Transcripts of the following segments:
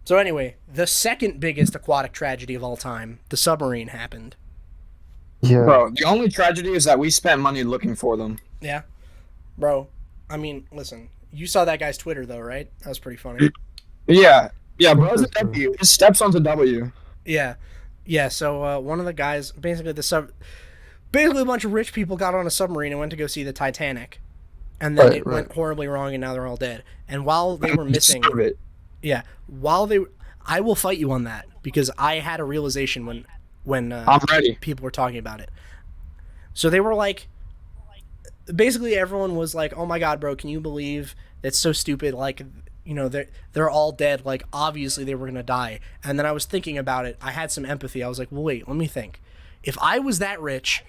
So anyway, the second biggest aquatic tragedy of all time, the submarine happened. Yeah. Bro, the only tragedy is that we spent money looking for them. Yeah. Bro, I mean, listen, you saw that guy's Twitter though, right? That was pretty funny. Yeah. Yeah, bro's a W. His stepson's a W. Yeah. Yeah, so one of the guys, basically a bunch of rich people got on a submarine and went to go see the Titanic. And then it went horribly wrong and now they're all dead. And while they were missing... Yeah, I will fight you on that because I had a realization when I'm ready. People were talking about it. So they were like, basically everyone was like, "Oh my god, bro, can you believe that's so stupid? Like, you know, they're all dead. Like, obviously they were gonna die." And then I was thinking about it. I had some empathy. I was like, "Well, wait, let me think. If I was that rich,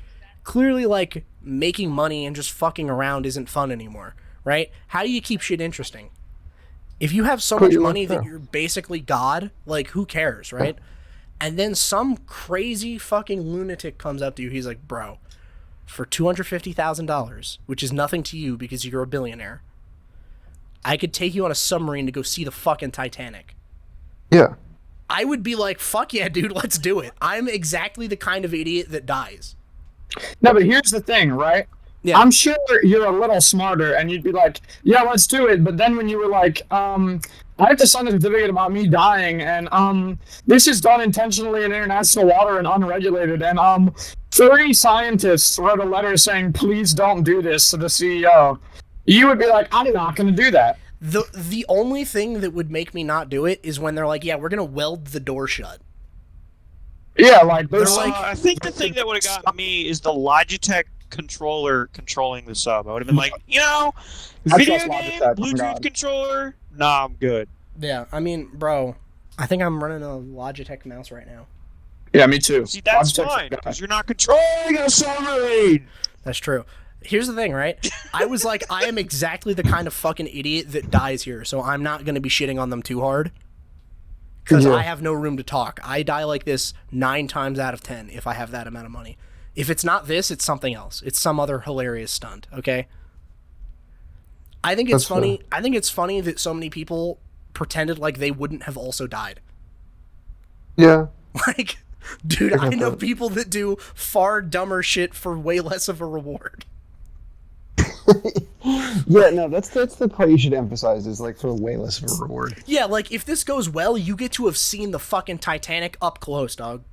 clearly like making money and just fucking around isn't fun anymore, right? How do you keep shit interesting?" If you have so much money that you're basically God, like, who cares, right? And then some crazy fucking lunatic comes up to you. He's like, "Bro, for $250,000, which is nothing to you because you're a billionaire, I could take you on a submarine to go see the fucking Titanic." Yeah. I would be like, "Fuck yeah, dude, let's do it." I'm exactly the kind of idiot that dies. No, but here's the thing, right? Yeah. I'm sure you're a little smarter, and you'd be like, "Yeah, let's do it." But then when you were like, "I have to sign a certificate about me dying, and this is done intentionally in international water and unregulated, and 30 scientists wrote a letter saying, 'Please don't do this,' to the CEO," you would be like, "I'm not going to do that." The only thing that would make me not do it is when they're like, "Yeah, we're going to weld the door shut." Yeah, like, they're like, I think the thing that would have gotten me is the Logitech controller controlling the sub. I would have been like, video game, Bluetooth controller, nah, I'm good. Yeah, I mean, bro, I think I'm running a Logitech mouse right now. Yeah, me too. See, that's fine, because you're not controlling a submarine! That's true. Here's the thing, right? I was like, I am exactly the kind of fucking idiot that dies here, so I'm not going to be shitting on them too hard. Because I have no room to talk. I die like this 9 times out of 10 if I have that amount of money. If it's not this, it's something else. It's some other hilarious stunt, okay? I think it's funny. I think it's funny that so many people pretended like they wouldn't have also died. Yeah. Like, dude, I know people that do far dumber shit for way less of a reward. Yeah, no, that's the part you should emphasize is like for way less of a reward. Yeah, like if this goes well, you get to have seen the fucking Titanic up close, dog.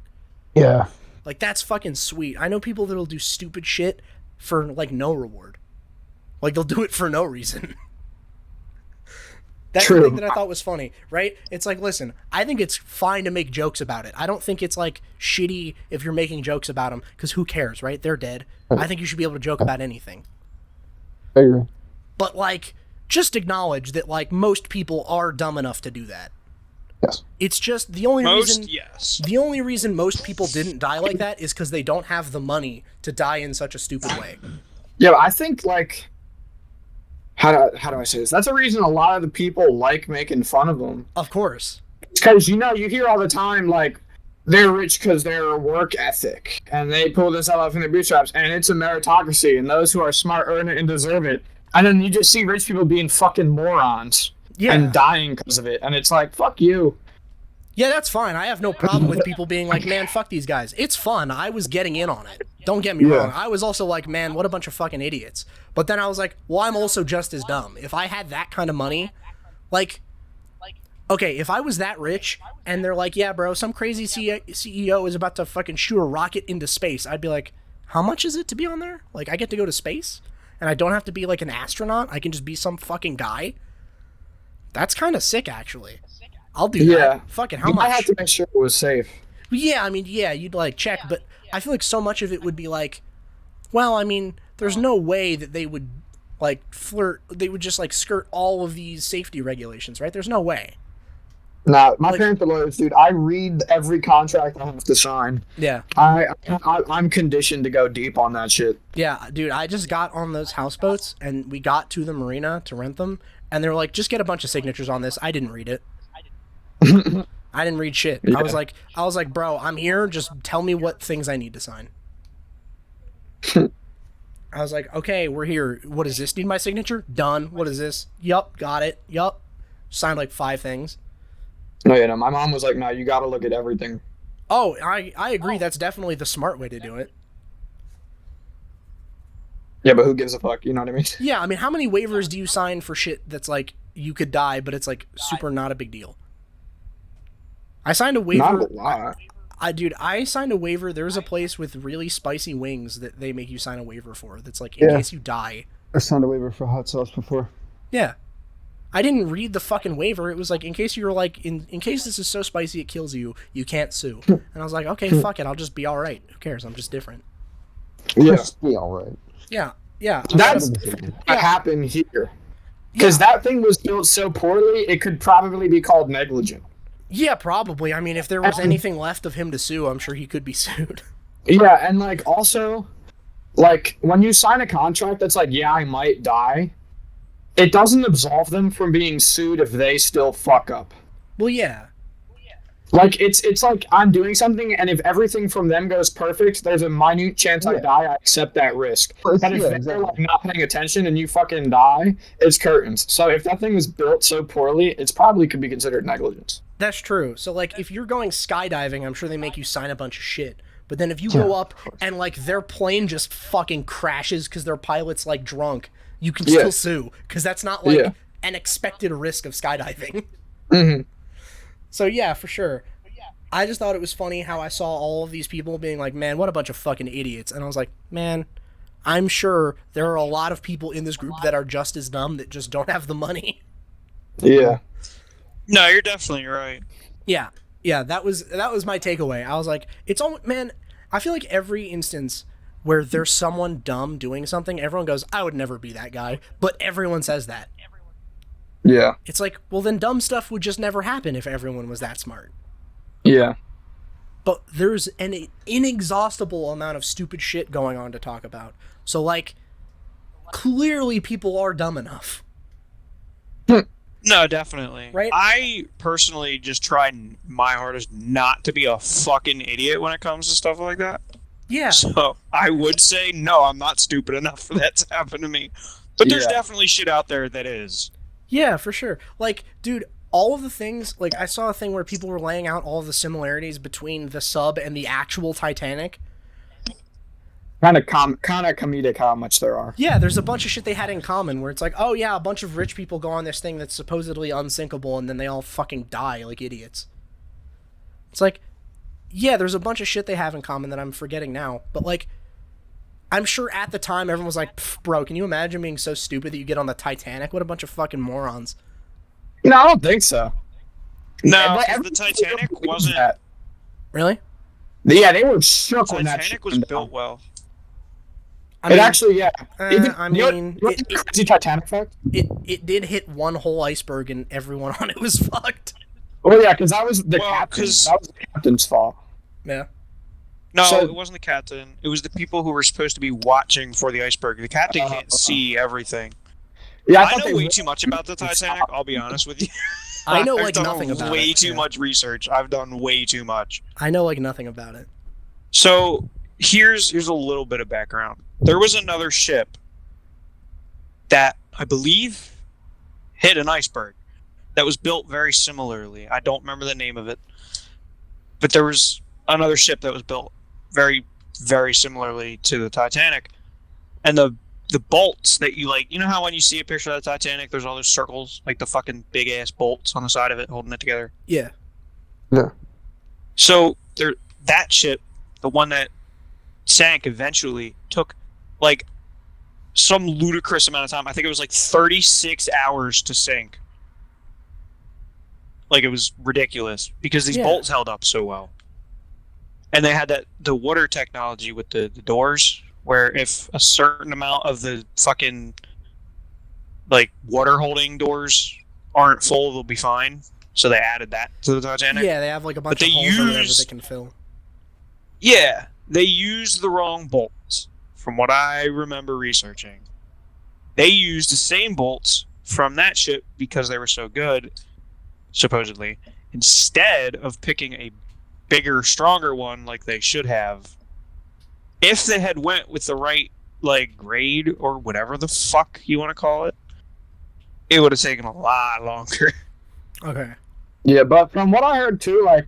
Yeah. Like, that's fucking sweet. I know people that'll do stupid shit for, like, no reward. Like, they'll do it for no reason. That's the thing that I thought was funny, right? It's like, listen, I think it's fine to make jokes about it. I don't think it's, like, shitty if you're making jokes about them, because who cares, right? They're dead. I think you should be able to joke about anything. I agree. But, like, just acknowledge that, like, most people are dumb enough to do that. Yes. It's just the only reason most people didn't die like that is because they don't have the money to die in such a stupid way. Yeah, I think, like, how do I say this? That's a reason a lot of the people like making fun of them. Of course. It's because, you hear all the time, like, they're rich because their work ethic, and they pull this out from their bootstraps, and it's a meritocracy, and those who are smart earn it and deserve it. And then you just see rich people being fucking morons. Yeah. And dying because of it. And it's like, fuck you. Yeah, that's fine. I have no problem with people being like, "Man, fuck these guys." It's fun. I was getting in on it. Don't get me wrong. I was also like, "Man, what a bunch of fucking idiots." But then I was like, well, I'm also just as dumb. If I had that kind of money, like, okay, if I was that rich and they're like, "Yeah, bro, some crazy CEO is about to fucking shoot a rocket into space," I'd be like, "How much is it to be on there? Like, I get to go to space? And I don't have to be like an astronaut? I can just be some fucking guy?" That's kind of sick, actually. I'll do that. Fucking how much? I have to make sure it was safe. Yeah, I mean, yeah, you'd like check, but I feel like so much of it would be like, well, I mean, there's no way that they would like they would just like skirt all of these safety regulations, right? There's no way. Nah, my parents are lawyers, dude. I read every contract I have to sign. Yeah. I'm conditioned to go deep on that shit. Yeah, dude, I just got on those houseboats, and we got to the marina to rent them, and they were like, "Just get a bunch of signatures on this." I didn't read it. I didn't read shit. Yeah. I was like, "Bro, I'm here. Just tell me what things I need to sign." I was like, "Okay, we're here. What does this need my signature? Done. What is this? Yup, got it. Yup." Signed like 5 things. No, my mom was like, no, you got to look at everything. Oh, I agree. That's definitely the smart way to do it. Yeah, but who gives a fuck? You know what I mean? Yeah, I mean, how many waivers do you sign for shit that's like you could die, but it's like super not a big deal? I signed a waiver. Not a lot. I signed a waiver. There's a place with really spicy wings that they make you sign a waiver for. That's like in case you die. I signed a waiver for hot sauce before. Yeah. I didn't read the fucking waiver. It was like, in case you're like, in case this is so spicy it kills you, you can't sue. And I was like, okay, fuck it. I'll just be all right. Who cares? I'm just different. Yeah, be all right. Yeah. That's what happened here. Because that thing was built so poorly, it could probably be called negligent. Yeah, probably. I mean, if there was anything left of him to sue, I'm sure he could be sued. Yeah, and like also, like when you sign a contract that's like, yeah, I might die, it doesn't absolve them from being sued if they still fuck up. Well, yeah. Like it's like I'm doing something, and if everything from them goes perfect, there's a minute chance I die. I accept that risk. And if they're like not paying attention and you fucking die, it's curtains. So if that thing was built so poorly, it's probably could be considered negligence. That's true. So like, if you're going skydiving, I'm sure they make you sign a bunch of shit. But then if you go up and like their plane just fucking crashes because their pilot's like drunk, you can still sue because that's not like an expected risk of skydiving. Mm-hmm. So yeah, for sure. I just thought it was funny how I saw all of these people being like, man, what a bunch of fucking idiots. And I was like, man, I'm sure there are a lot of people in this group that are just as dumb that just don't have the money. Yeah. No, you're definitely right. Yeah, that was my takeaway. I was like, it's all, man, I feel like every instance where there's someone dumb doing something, everyone goes, I would never be that guy. But everyone says that. Yeah. It's like, well, then dumb stuff would just never happen if everyone was that smart. Yeah. But there's an inexhaustible amount of stupid shit going on to talk about. So, like, clearly people are dumb enough. No, definitely. Right? I personally just try my hardest not to be a fucking idiot when it comes to stuff like that. Yeah. So I would say, no, I'm not stupid enough for that to happen to me. But there's definitely shit out there that is. Yeah, for sure. Like, dude, all of the things, like, I saw a thing where people were laying out all of the similarities between the sub and the actual Titanic. Kind of comedic how much there are. Yeah, there's a bunch of shit they had in common where it's like, oh yeah, a bunch of rich people go on this thing that's supposedly unsinkable and then they all fucking die like idiots. It's like, yeah, there's a bunch of shit they have in common that I'm forgetting now. But like, I'm sure at the time everyone was like, bro, can you imagine being so stupid that you get on the Titanic? What a bunch of fucking morons. No, I don't think so. No, the Titanic wasn't. Really? Yeah, they were shook when that Titanic was built well. I mean, actually, yeah. I mean, crazy Titanic fact? It did hit one whole iceberg and everyone on it was fucked. Oh yeah, because that was the captain's fault. Yeah. No, it wasn't the captain. It was the people who were supposed to be watching for the iceberg. The captain can't see everything. Yeah, I know way too much about the Titanic. I'll be honest with you. I know like nothing about it. Way too much research. I've done way too much. I know like nothing about it. So here's a little bit of background. There was another ship that I believe hit an iceberg that was built very similarly. I don't remember the name of it, but there was another ship that was built very, very similarly to the Titanic, and the bolts that you know how when you see a picture of the Titanic, there's all those circles, like the fucking big ass bolts on the side of it holding it together. Yeah. Yeah. So that ship, the one that sank eventually, took like some ludicrous amount of time. I think it was like 36 hours to sink. Like, it was ridiculous because these bolts held up so well. And they had the water technology with the doors, where if a certain amount of the fucking like water holding doors aren't full, they'll be fine. So they added that to the Titanic. Yeah, they have like a bunch of holes or whatever they can fill. Yeah, they used the wrong bolts, from what I remember researching. They used the same bolts from that ship because they were so good, supposedly, instead of picking a bigger, stronger one like they should have. If they had went with the right like grade or whatever the fuck you want to call it, it would have taken a lot longer. Okay. Yeah, but from what I heard too, like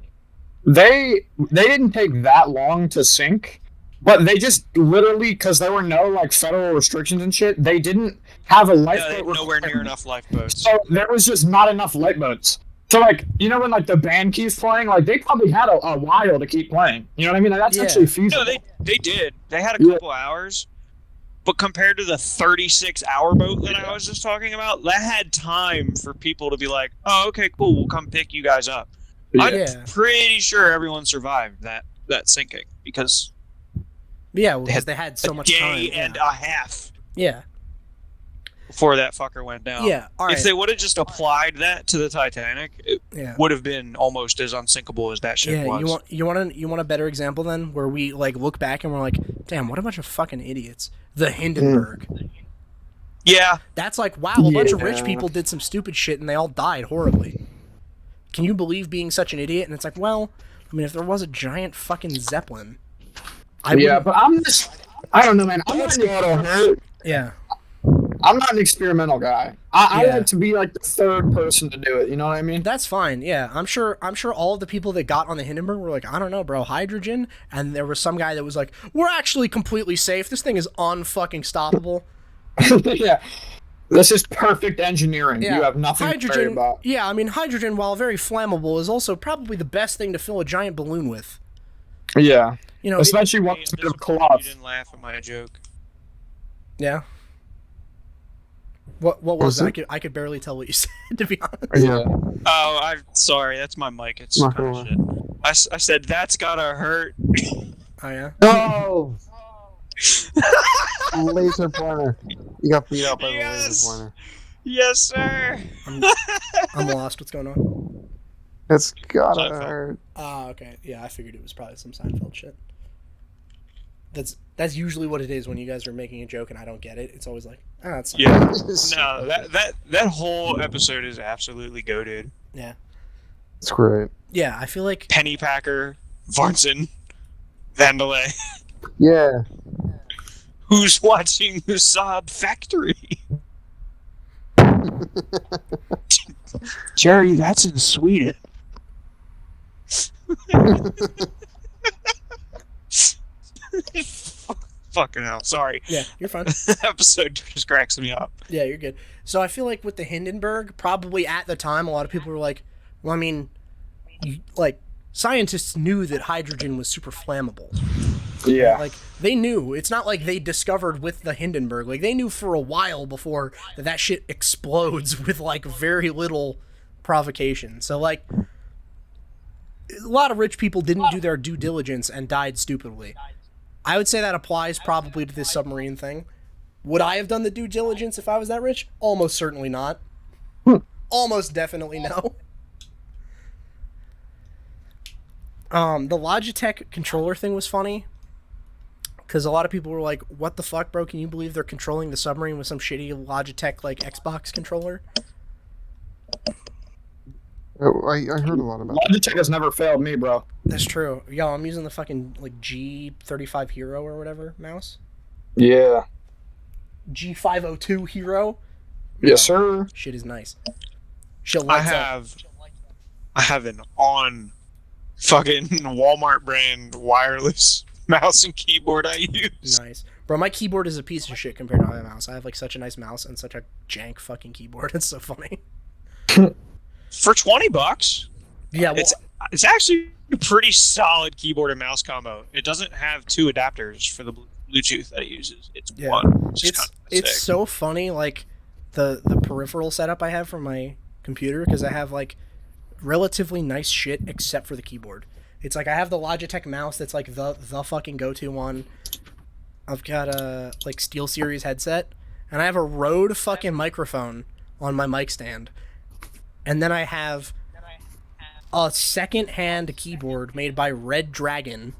they didn't take that long to sync, but they just literally because there were no like federal restrictions and shit, they didn't have a lifeboat. Nowhere near enough lifeboats. So there was just not enough lifeboats. So like when like the band keeps playing, like they probably had a while to keep playing. You know what I mean? Like, that's actually feasible. No, they did. They had a couple hours. But compared to the 36-hour boat that I was just talking about, that had time for people to be like, oh, okay, cool, we'll come pick you guys up. I'm pretty sure everyone survived that sinking because they had so much time. A day and a half. Yeah. Before that fucker went down. Yeah. All right. If they would have just applied that to the Titanic, it would have been almost as unsinkable as that ship was. You want a better example then, where we like look back and we're like, damn, what a bunch of fucking idiots. The Hindenburg. Yeah. That's like, wow, a bunch of rich people did some stupid shit and they all died horribly. Can you believe being such an idiot? And it's like, well, I mean, if there was a giant fucking Zeppelin, but I don't know, man. Yeah. I'm not an experimental guy. I like to be like the third person to do it. You know what I mean? That's fine. Yeah, I'm sure all of the people that got on the Hindenburg were like, I don't know, bro, hydrogen. And there was some guy that was like, we're actually completely safe. This thing is unfucking stoppable. Yeah, this is perfect engineering. Yeah. You have nothing to worry about. Yeah, I mean, hydrogen, while very flammable, is also probably the best thing to fill a giant balloon with. Yeah, especially once it's a cloth. You didn't laugh at my joke. Yeah. What was that? I could barely tell what you said, to be honest. Yeah. Oh, I'm sorry. That's my mic. It's kind of shit. I said that's gotta hurt. Oh yeah. No. Laser pointer. You got beat up by the laser pointer. Yes, sir. I'm lost. What's going on? It's gotta hurt. Oh, okay. Yeah, I figured it was probably some Seinfeld shit. That's usually what it is when you guys are making a joke and I don't get it. It's always like, that's no, that whole episode is absolutely goated. Yeah. It's great. Yeah, I feel like Pennypacker, Varnson, Vandalay. Yeah. Who's watching the Saab factory? Jerry, that's in Sweden. Fucking hell, sorry. Yeah, you're fine. Episode just cracks me up. Yeah, you're good. So I feel like with the Hindenburg, probably at the time, a lot of people were like, well, I mean, scientists knew that hydrogen was super flammable. Yeah. Like, they knew. It's not like they discovered with the Hindenburg. Like, they knew for a while before that shit explodes with, like, very little provocation. So, like, a lot of rich people didn't do their due diligence and died stupidly. I would say that applies probably to this submarine thing. Would I have done the due diligence if I was that rich? Almost certainly not. Almost definitely no. The Logitech controller thing was funny. Because a lot of people were like, what the fuck, bro? Can you believe they're controlling the submarine with some shitty Logitech, like, Xbox controller? I heard a lot about that. Logitech has never failed me, bro. That's true. Yo, I'm using the fucking, like, G35 Hero or whatever mouse. Yeah. G502 Hero. Yes, sir. Shit is nice. Shit lights up. I have an on fucking Walmart brand wireless mouse and keyboard I use. Nice. Bro, my keyboard is a piece of shit compared to my mouse. I have, like, such a nice mouse and such a jank fucking keyboard. It's so funny. For $20. Yeah, well, it's actually a pretty solid keyboard and mouse combo. It doesn't have two adapters for the Bluetooth that it uses. It's one. It's so funny, like the peripheral setup I have for my computer, because I have like relatively nice shit except for the keyboard. It's like I have the Logitech mouse that's like the fucking go-to one. I've got a like SteelSeries headset, and I have a Rode fucking microphone on my mic stand. And then I have a second-hand keyboard made by Red Dragon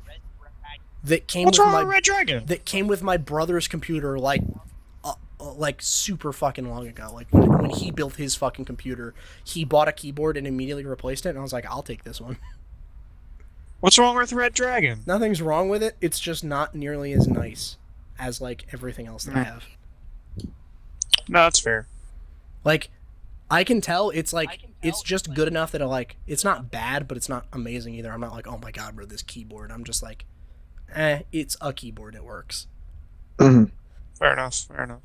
that came What's with wrong my with Red Dragon? That came with my brother's computer like super fucking long ago. Like when he built his fucking computer, he bought a keyboard and immediately replaced it, and I was like, I'll take this one. What's wrong with Red Dragon? Nothing's wrong with it. It's just not nearly as nice as like everything else that I have. No, that's fair. Like, I can tell it's like it's just good enough that it's not bad, but it's not amazing either. I'm not like, oh my god, bro, this keyboard. I'm just like, it's a keyboard. It works. Mhm. Fair enough. Fair enough.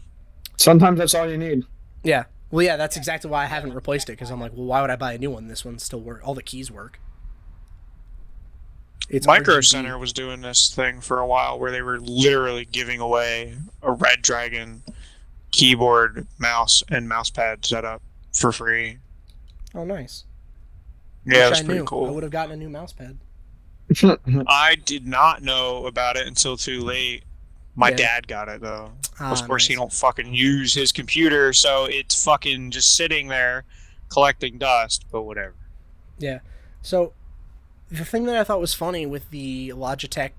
Sometimes that's all you need. Yeah. Well, yeah, that's exactly why I haven't replaced it, because I'm like, well, why would I buy a new one? This one still works. All the keys work. It's Micro RGB. Center was doing this thing for a while where they were literally giving away a Red Dragon keyboard, mouse, and mouse pad setup for free. Oh, nice. Yeah, Wish that's I pretty knew. I cool. would have gotten a new mouse pad. I did not know about it until too late. My Yeah. dad got it though. Ah, Of course, he nice. don't fucking use his computer, so it's fucking just sitting there collecting dust. But whatever. Yeah. So, the thing that I thought was funny with the Logitech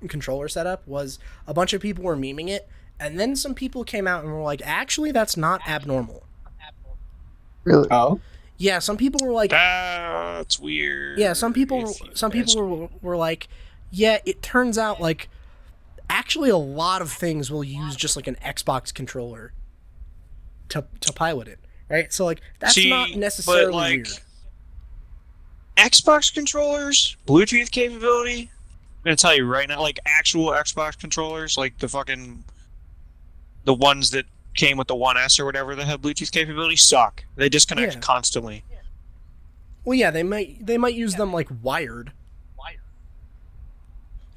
controller setup was a bunch of people were memeing it, and then some people came out and were like, actually, that's not abnormal. Really? Oh. Yeah, some people were like, That's weird. yeah, some people If you ask were like, yeah, it turns out like actually a lot of things will use just like an Xbox controller to pilot it, right? So like that's See, not but, necessarily like, weird. Xbox controllers, Bluetooth capability. I'm gonna tell you right now, like actual Xbox controllers, like the ones that came with the One S or whatever that have Bluetooth capability, suck. They disconnect Yeah. constantly. Well, yeah, they might use them like wired.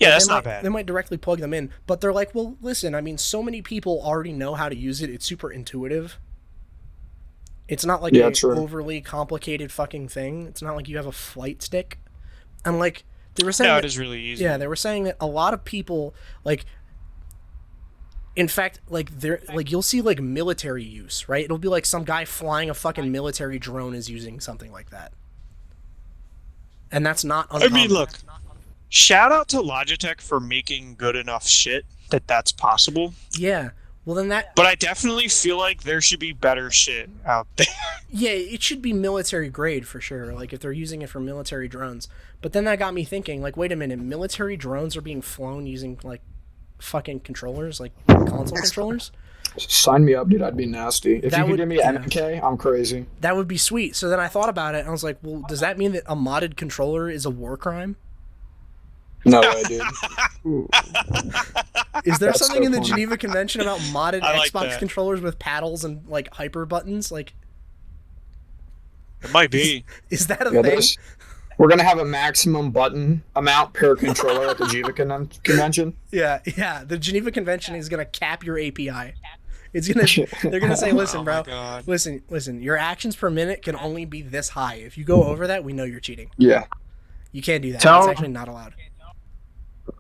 Yeah, that's They not might, bad. They might directly plug them in, but they're like, well, listen, I mean, so many people already know how to use it. It's super intuitive. It's not like Yeah, an true. overly complicated fucking thing. It's not like you have a flight stick. And like they were saying, No, that- it is really easy. yeah, they were saying that a lot of people like. In fact, like they're like you'll see like military use, right? It'll be like some guy flying a fucking military drone is using something like that, and that's not I uncommon. mean, look. Shout out to Logitech for making good enough shit that that's possible. Yeah. Well, then that But I definitely feel like there should be better shit out there. yeah, it should be military grade for sure. Like if they're using it for military drones. But then that got me thinking, like, wait a minute, military drones are being flown using like fucking controllers, like console controllers? Sign me up, dude. I'd be nasty. If That you could would- give me yeah. MK, I'm crazy. That would be sweet. So then I thought about it and I was like, well, does that mean that a modded controller is a war crime? No way, dude. Is there That's something so in the funny. Geneva Convention about modded I like Xbox that. controllers with paddles and like hyper buttons? Like, It might be. is that a Yeah, thing? we're gonna have a maximum button amount per controller at the Geneva convention. Yeah, yeah. The Geneva Convention is gonna cap your API. It's gonna. They're gonna say, "Listen, Oh my bro. God. Listen. Your actions per minute can only be this high. If you go over that, we know you're cheating. Yeah. You can't do that. Tell- It's actually not allowed."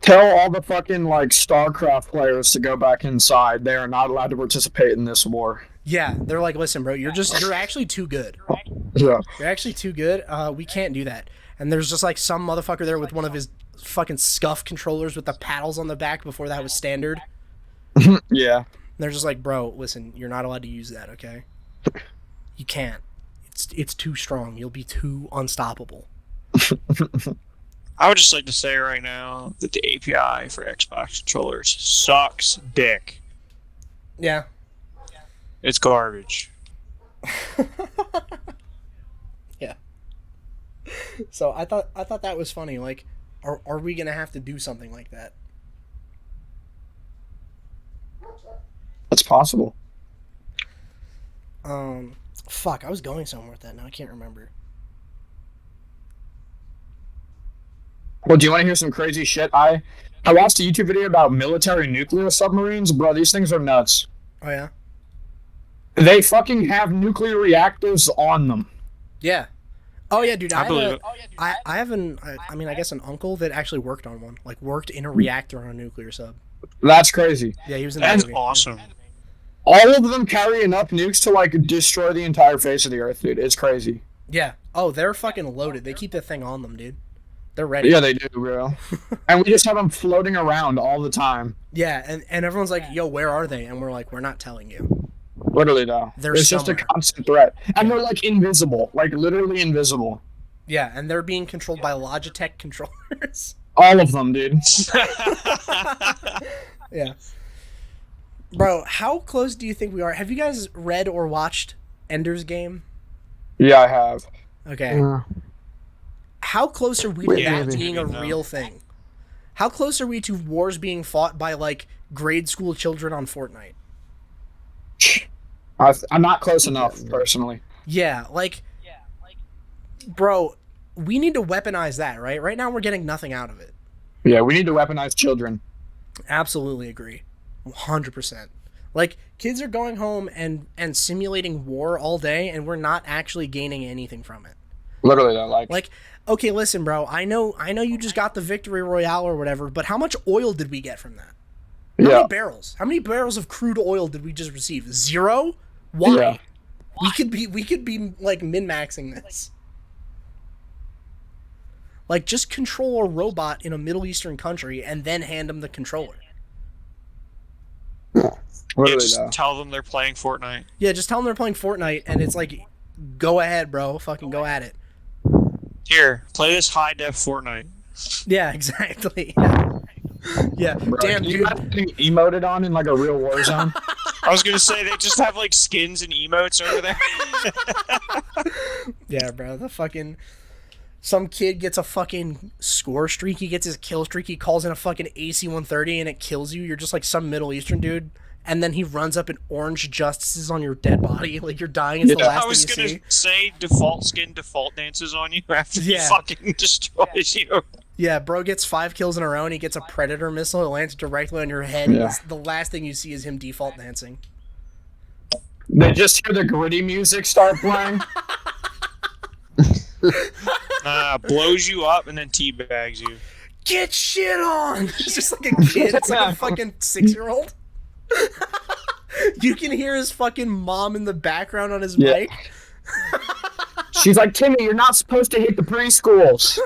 Tell all the fucking like StarCraft players to go back inside. They are not allowed to participate in this war. Yeah, they're like, "Listen, bro. You're actually too good. Yeah. You're actually too good. We can't do that." And there's just like some motherfucker there with one of his fucking scuff controllers with the paddles on the back before that was standard. Yeah. And they're just like, bro, listen, you're not allowed to use that, okay? You can't. It's too strong. You'll be too unstoppable. I would just like to say right now that the API for Xbox controllers sucks dick. Yeah. It's garbage. Yeah. So I thought that was funny. Like, are we gonna have to do something like that? That's possible. Fuck, I was going somewhere with that. Now I can't remember. Well, do you want to hear some crazy shit? I watched a YouTube video about military nuclear submarines. Bro, these things are nuts. Oh yeah. They fucking have nuclear reactors on them. Yeah. Oh yeah, dude. I believe it. I have I guess an uncle that actually worked on one. Like worked in a reactor on a nuclear sub. That's crazy. Yeah, he was in the That's movie. awesome. All of them carry enough nukes to like destroy the entire face of the earth, dude. It's crazy. Yeah. Oh, they're fucking loaded. They keep that thing on them, dude. They're ready. Yeah, they do, bro. And we just have them floating around all the time. Yeah, and everyone's like, "Yo, where are they?" And we're like, "We're not telling you." Literally, though. They're It's just a somewhere. constant threat. And they're like invisible. Like literally invisible. Yeah, and they're being controlled by Logitech controllers. All of them, dude. Yeah. Bro, how close do you think we are? Have you guys read or watched Ender's Game? Yeah, I have. Okay. How close are we to Yeah, that it's being a gonna be no. real thing? How close are we to wars being fought by like grade school children on Fortnite? I'm not close enough, personally. Yeah, like, bro, we need to weaponize that, right? Right now we're getting nothing out of it. Yeah, we need to weaponize children. Absolutely agree. 100%. Like, kids are going home and simulating war all day, and we're not actually gaining anything from it. Literally, though, Like, okay, listen, bro, I know you just got the victory royale or whatever, but how much oil did we get from that? How yeah, many barrels? How many barrels of crude oil did we just receive? 0? Why? Yeah. We could be like min-maxing this. Like, just control a robot in a Middle Eastern country and then hand them the controller. Yeah, literally, just though. tell them they're playing Fortnite. Yeah, just tell them they're playing Fortnite, and it's like, go ahead, bro. Fucking go at it. Here, play this high def Fortnite. Yeah, exactly. Yeah. Yeah. Bro, Damn, can you dude. imagine getting emoted on in like a real war zone? I was gonna say they just have like skins and emotes over there. Yeah, bro. The fucking... Some kid gets a fucking score streak. He gets his kill streak. He calls in a fucking AC-130 and it kills you. You're just like some Middle Eastern dude. And then he runs up and orange justices on your dead body. Like, you're dying. It's the Yeah. last I was thing gonna you see. say default skin default dances on you after he Yeah. fucking destroys you. Yeah, bro gets 5 kills in a row and he gets a Predator missile. It lands directly on your head. Yeah. The last thing you see is him default dancing. They just hear the gritty music start playing. Blows you up and then teabags you. Get shit on! It's just like a kid. It's like a fucking 6-year-old. You can hear his fucking mom in the background on his Yeah. mic. She's like, Timmy, you're not supposed to hit the preschools.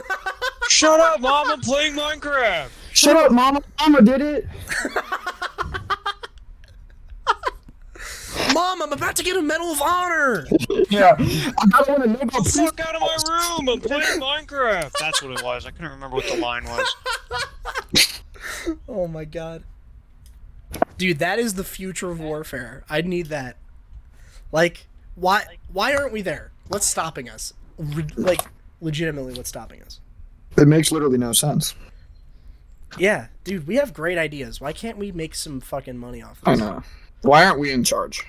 Shut up, mom! I'm playing Minecraft. Shut up, mama. Mama did it. Mom, I'm about to get a Medal of Honor! Yeah. I don't want to know about Get the fuck out of my room! I'm playing Minecraft. That's what it was. I couldn't remember what the line was. Oh my god. Dude, that is the future of warfare. I need that. Like, why aren't we there? What's stopping us? Like, legitimately, what's stopping us? It makes literally no sense. Yeah, dude, we have great ideas. Why can't we make some fucking money off I this? know. Why aren't we in charge?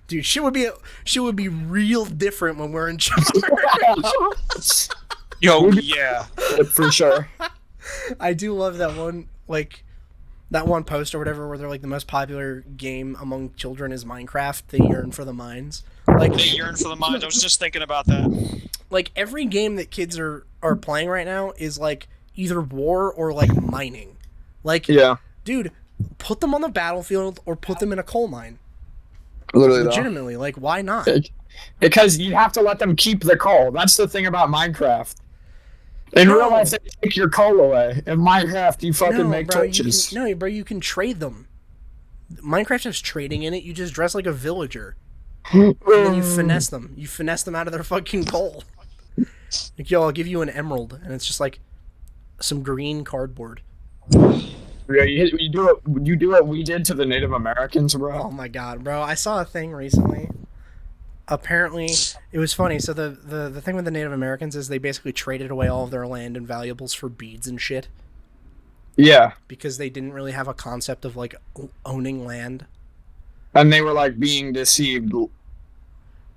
Dude, shit would be real different when we're in charge. Yo, yeah. For sure. I do love that one, like, that one post or whatever where they're like, the most popular game among children is Minecraft. They yearn for the mines. Like, They yearn for the mines. I was just thinking about that. like every game that kids are playing right now is like either war or like mining. Like, Yeah. dude, put them on the battlefield or put them in a coal mine. Literally, though. Legitimately, like, why not? Because you have to let them keep the coal. That's the thing about Minecraft. In No. real life, they take your coal away. In Minecraft, you fucking make bro, torches. bro, you can trade them. Minecraft has trading in it. You just dress like a villager. And then you finesse them. You finesse them out of their fucking coal. Like, yo, I'll give you an emerald. And it's just like some green cardboard. Yeah, you do what we did to the Native Americans, Oh bro. my god, bro. I saw a thing recently. Apparently, it was funny. So the thing with the Native Americans is they basically traded away all of their land and valuables for beads and shit. Yeah. Because they didn't really have a concept of, like, owning land. And they were like being deceived.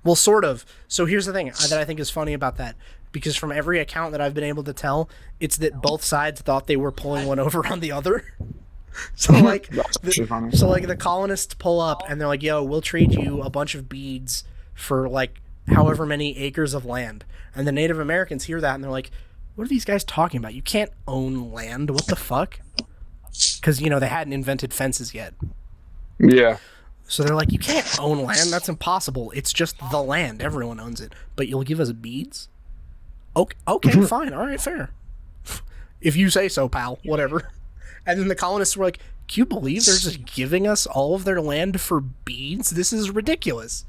Well, sort of. So here's the thing that I think is funny about that. Because from every account that I've been able to tell, it's that both sides thought they were pulling one over on the other. So, like, That's actually funny. the colonists pull up and they're like, yo, we'll trade you a bunch of beads for, like, however many acres of land. And the Native Americans hear that and they're like, what are these guys talking about? You can't own land. What the fuck? Because, you know, they hadn't invented fences yet. Yeah. So they're like, you can't own land. That's impossible. It's just the land. Everyone owns it. But you'll give us beads? Okay, fine. All right, fair. If you say so, pal. Whatever. And then the colonists were like, can you believe they're just giving us all of their land for beads? This is ridiculous.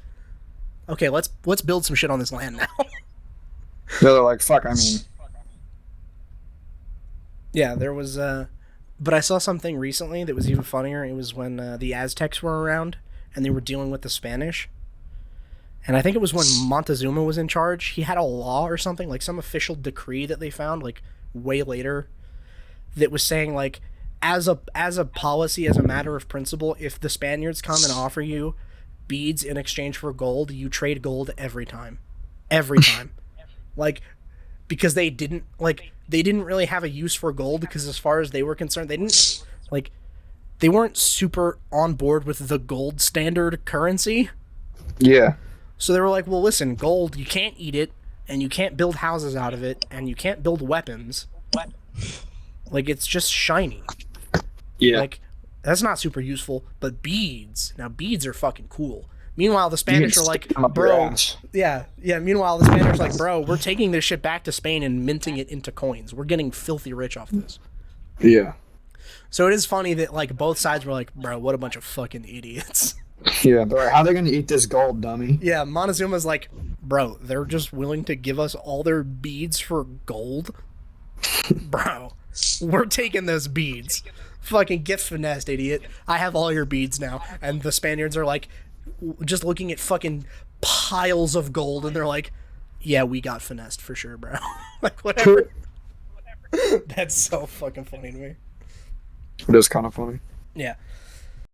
Okay, let's build some shit on this land now. They're like, fuck, I mean. Yeah, there was... But I saw something recently that was even funnier. It was when the Aztecs were around and they were dealing with the Spanish. And I think it was when Montezuma was in charge, he had a law or something, like some official decree that they found like way later that was saying like as a policy, as a matter of principle, if the Spaniards come and offer you beads in exchange for gold, you trade gold every time. Every time. Like because they didn't really have a use for gold because as far as they were concerned, they weren't super on board with the gold standard currency. Yeah. So they were like, well, listen, gold, you can't eat it, and you can't build houses out of it, and you can't build weapons. Like, it's just shiny. Yeah. Like, that's not super useful, but beads. Now, beads are fucking cool. Meanwhile, the Spanish are like, bro. Yeah. Meanwhile, the Spanish are like, bro, we're taking this shit back to Spain and minting it into coins. We're getting filthy rich off this. Yeah. So it is funny that, like, both sides were like, bro, what a bunch of fucking idiots. Yeah. They're like, how are they gonna eat this gold, dummy? Yeah, Montezuma's like, bro, they're just willing to give us all their beads for gold? Bro, we're taking those beads. Fucking get finessed, idiot. I have all your beads now. And the Spaniards are like, just looking at fucking piles of gold, and they're like, yeah, we got finessed for sure, bro. Like, whatever. That's so fucking funny to me. It is kind of funny. Yeah.